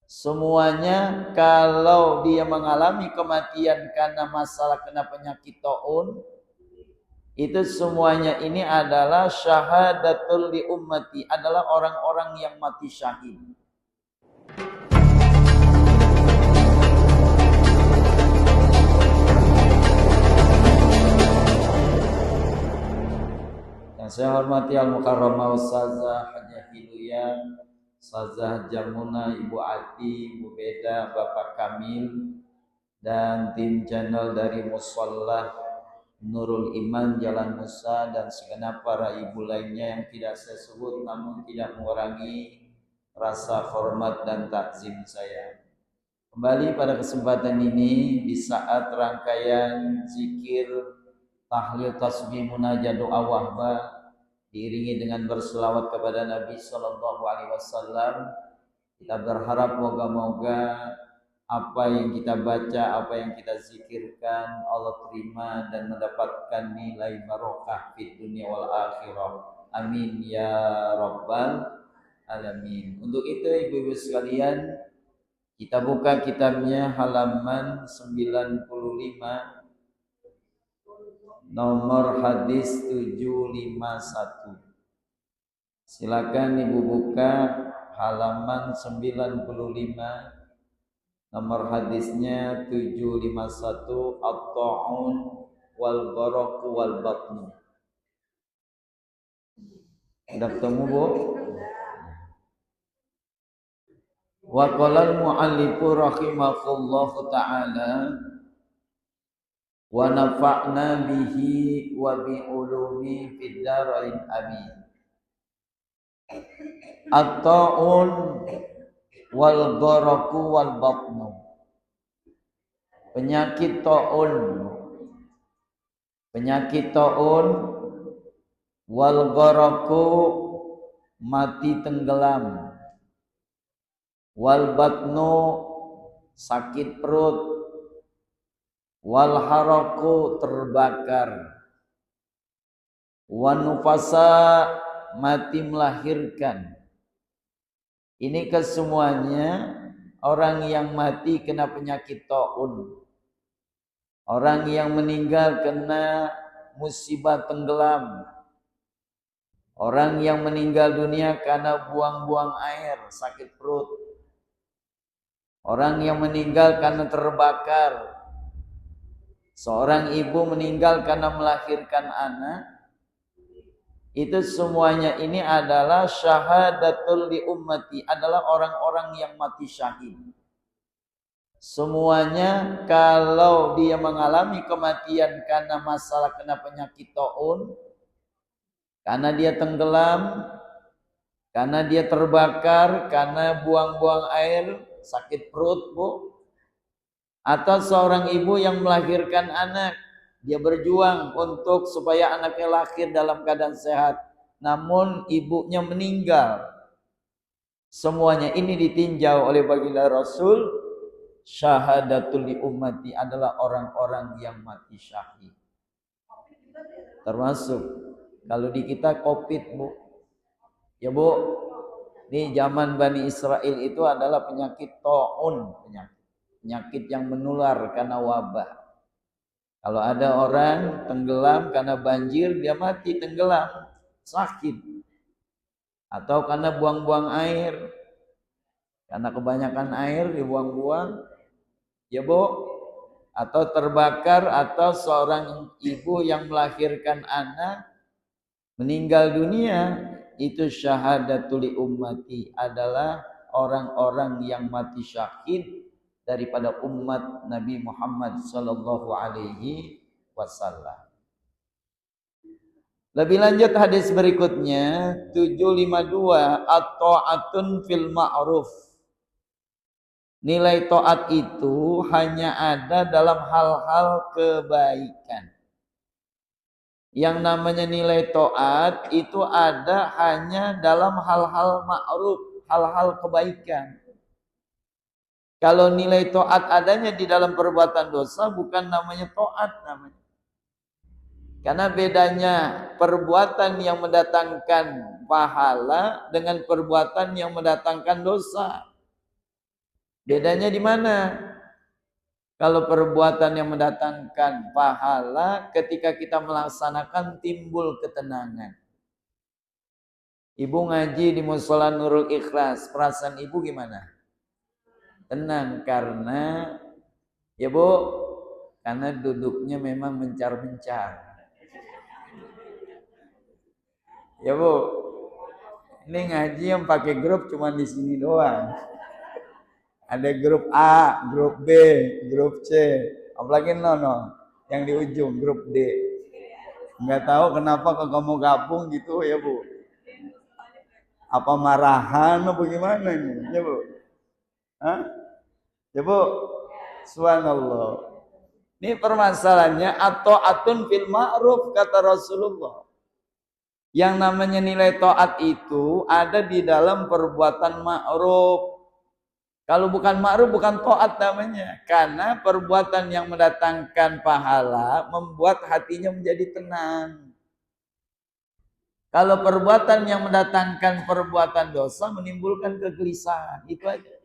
Semuanya kalau dia mengalami kematian karena masalah kena penyakit taun, itu semuanya ini adalah syahadatul li ummati, adalah orang-orang yang mati syahid. Yang saya hormati Al-Mukarramah Ustazah Hajah Hiluya, Ustazah Jamuna, Ibu Ati, Ibu Beda, Bapak Kamil, dan tim channel dari Mushollah Nurul Iman Jalan Musa, dan segenap para ibu lainnya yang tidak saya sebut namun tidak mengurangi rasa hormat dan takzim saya. Kembali pada kesempatan ini di saat rangkaian zikir, tahlil, tasbih, munajat, doa wahbah diiringi dengan berselawat kepada Nabi Sallallahu Alaihi Wasallam, kita berharap moga-moga apa yang kita baca, apa yang kita zikirkan Allah terima dan mendapatkan nilai barokah di dunia wal akhirah. Amin ya rabbal alamin. Untuk itu ibu-ibu sekalian, kita buka kitabnya halaman 95, nomor hadis 751. Silakan ibu buka halaman 95, nomor hadisnya 751, at-ta'un wal gharaq wal batnu. Sudah ketemu, Bu? Wa qala al-mu'allifu rahimahullahu ta'ala wa nafa'na bihi wa bi ulumi fid darain amin. At-ta'un wal gharaq wal batnu. Penyakit taun, wal gharaku, mati tenggelam, wal batnu, sakit perut, wal haraku, terbakar, wan nufasa, mati melahirkan. Ini kesemuanya orang yang mati kena penyakit taun, orang yang meninggal kena musibah tenggelam, orang yang meninggal dunia karena buang-buang air, sakit perut, orang yang meninggal karena terbakar, seorang ibu meninggal karena melahirkan anak. Itu semuanya ini adalah syahadatul li ummati, adalah orang-orang yang mati syahid. Semuanya kalau dia mengalami kematian karena masalah kena penyakit taun, karena dia tenggelam, karena dia terbakar, karena buang-buang air, sakit perut, Bu, atau seorang ibu yang melahirkan anak, dia berjuang untuk supaya anaknya lahir dalam keadaan sehat, namun ibunya meninggal. Semuanya ini ditinjau oleh baginda Rasul, syahadatul li ummati, adalah orang-orang yang mati syahid. Termasuk kalau di kita Covid, Bu. Ya, Bu. Ini zaman Bani Israel itu adalah penyakit taun, penyakit yang menular karena wabah. Kalau ada orang tenggelam karena banjir, dia mati tenggelam, sakit. Atau karena buang-buang air, karena kebanyakan air dibuang-buang, ya, Bu. Atau terbakar, atau seorang ibu yang melahirkan anak meninggal dunia, itu syahadatul li ummati, adalah orang-orang yang mati syahid daripada umat Nabi Muhammad sallallahu alaihi wasallam. Lebih lanjut hadis berikutnya 752, at-ta'atun fil ma'ruf. Nilai taat itu hanya ada dalam hal-hal kebaikan. Yang namanya nilai taat itu ada hanya dalam hal-hal ma'ruf, hal-hal kebaikan. Kalau nilai taat adanya di dalam perbuatan dosa, bukan namanya taat namanya. Karena bedanya perbuatan yang mendatangkan pahala dengan perbuatan yang mendatangkan dosa. Bedanya di mana? Kalau perbuatan yang mendatangkan pahala, ketika kita melaksanakan timbul ketenangan. Ibu ngaji di Mushola Nurul Ikhlas, perasaan ibu gimana? Tenang, karena ya Bu, karena duduknya memang mencar-mencar. Ya Bu, ini ngaji yang pakai grup cuma di sini doang. Ada grup A, grup B, grup C, apalagi no, yang di ujung grup D. Nggak tahu kenapa kok kamu gabung gitu ya Bu. Apa marahan atau bagaimana ini? Ya Bu. Hah? Ya Bu. Subhanallah. Ini permasalahannya atau atun fil ma'ruf kata Rasulullah. Yang namanya nilai taat itu ada di dalam perbuatan ma'ruf. Kalau bukan ma'ruf bukan taat namanya. Karena perbuatan yang mendatangkan pahala membuat hatinya menjadi tenang. Kalau perbuatan yang mendatangkan perbuatan dosa menimbulkan kegelisahan. Itu aja.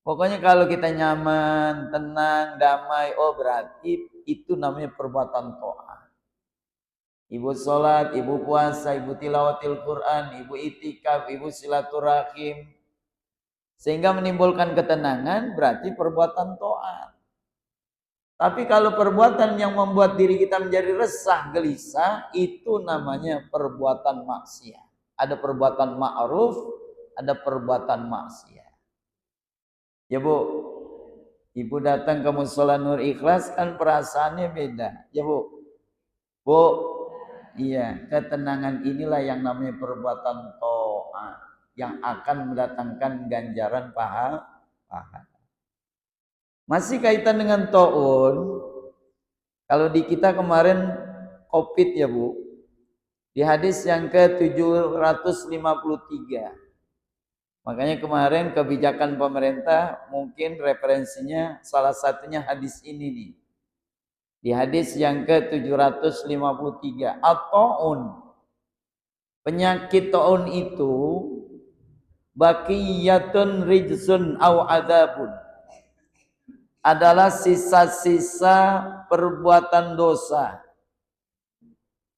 Pokoknya kalau kita nyaman, tenang, damai, oh berarti itu namanya perbuatan taat. Ibu sholat, ibu puasa, ibu tilawatil Quran, ibu itikaf, ibu silaturahim. Sehingga menimbulkan ketenangan berarti perbuatan taat. Tapi kalau perbuatan yang membuat diri kita menjadi resah, gelisah, itu namanya perbuatan maksiat. Ada perbuatan ma'ruf, ada perbuatan maksiat. Ya Bu, ibu datang ke Mushola Nur Ikhlas kan perasaannya beda. Ya Bu, Bu, iya, ketenangan inilah yang namanya perbuatan taat yang akan mendatangkan ganjaran pahala. Masih kaitan dengan taun, kalau di kita kemarin Covid ya Bu, di hadis yang ke-753. Makanya kemarin kebijakan pemerintah mungkin referensinya salah satunya hadis ini nih. Di hadis yang ke-753, at-taun. Penyakit taun itu baqiyatun rijsun au adzabun. Adalah sisa-sisa perbuatan dosa.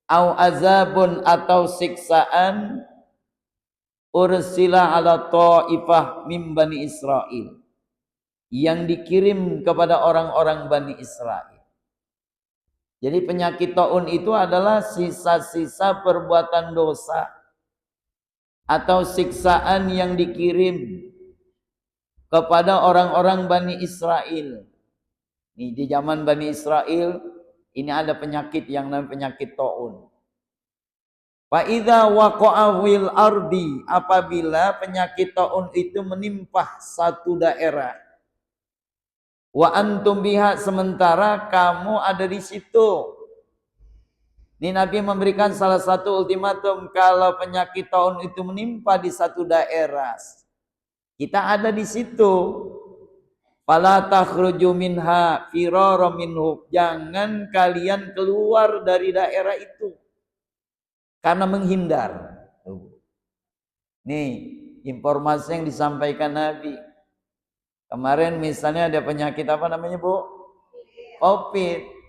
Au azabun atau siksaan ursila ala ta'ifah min Bani Israel. Yang dikirim kepada orang-orang Bani Israel. Jadi penyakit taun itu adalah sisa-sisa perbuatan dosa atau siksaan yang dikirim kepada orang-orang Bani Israel. Nih di zaman Bani Israel ini ada penyakit yang namanya penyakit taun. Fa idza waqa'a fil ardi, apabila penyakit taun itu menimpa satu daerah. Wa antum biha, sementara kamu ada di situ. Ini Nabi memberikan salah satu ultimatum kalau penyakit taun itu menimpa di satu daerah. Kita ada di situ. Fala takhruju minha firara minhu. Jangan kalian keluar dari daerah itu karena menghindar. Nih, informasi yang disampaikan Nabi. Kemarin misalnya ada penyakit apa namanya Bu? Covid.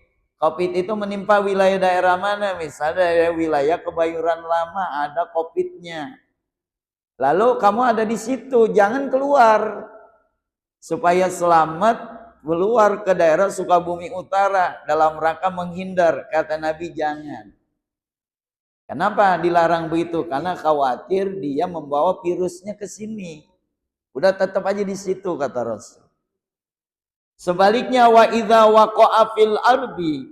Covid itu menimpa wilayah daerah mana? Misalnya dari wilayah Kebayoran Lama ada Covidnya. Lalu kamu ada di situ, jangan keluar. Supaya selamat keluar ke daerah Sukabumi Utara dalam rangka menghindar. Kata Nabi jangan. Kenapa dilarang begitu? Karena khawatir dia membawa virusnya ke sini. Udah tetap aja di situ kata Rasul. Sebaliknya wa idza waqa'a fil ardi,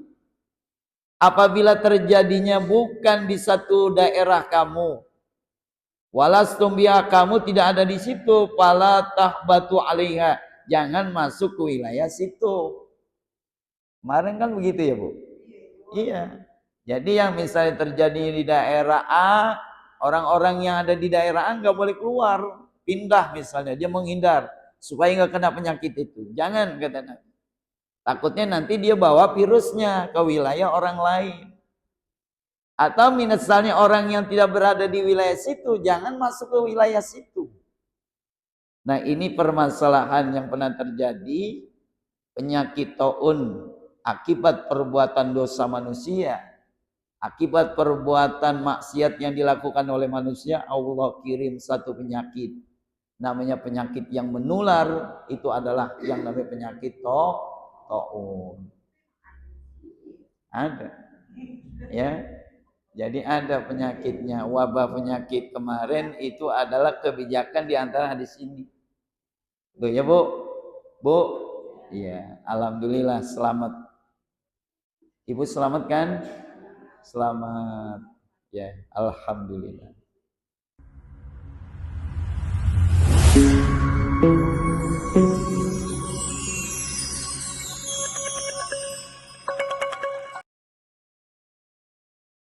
apabila terjadinya bukan di satu daerah kamu, walastum biha, kamu tidak ada di situ, fala tahbatu 'alaiha, jangan masuk ke wilayah situ. Kemarin kan begitu ya Bu? Iya. Jadi yang misalnya terjadi di daerah A, orang-orang yang ada di daerah A nggak boleh keluar. Pindah misalnya, dia menghindar supaya nggak kena penyakit itu. Jangan kata Nabi. Takutnya nanti dia bawa virusnya ke wilayah orang lain. Atau misalnya orang yang tidak berada di wilayah situ, jangan masuk ke wilayah situ. Nah, ini permasalahan yang pernah terjadi, penyakit taun akibat perbuatan dosa manusia, akibat perbuatan maksiat yang dilakukan oleh manusia. Allah kirim satu penyakit, namanya penyakit yang menular, itu adalah yang namanya penyakit taun. Ada, ya. Jadi ada penyakitnya. Wabah penyakit kemarin itu adalah kebijakan di antara hadis ini. Tuh ya Bu, Bu, iya, alhamdulillah selamat. Ibu selamat kan? Selamat, ya, alhamdulillah.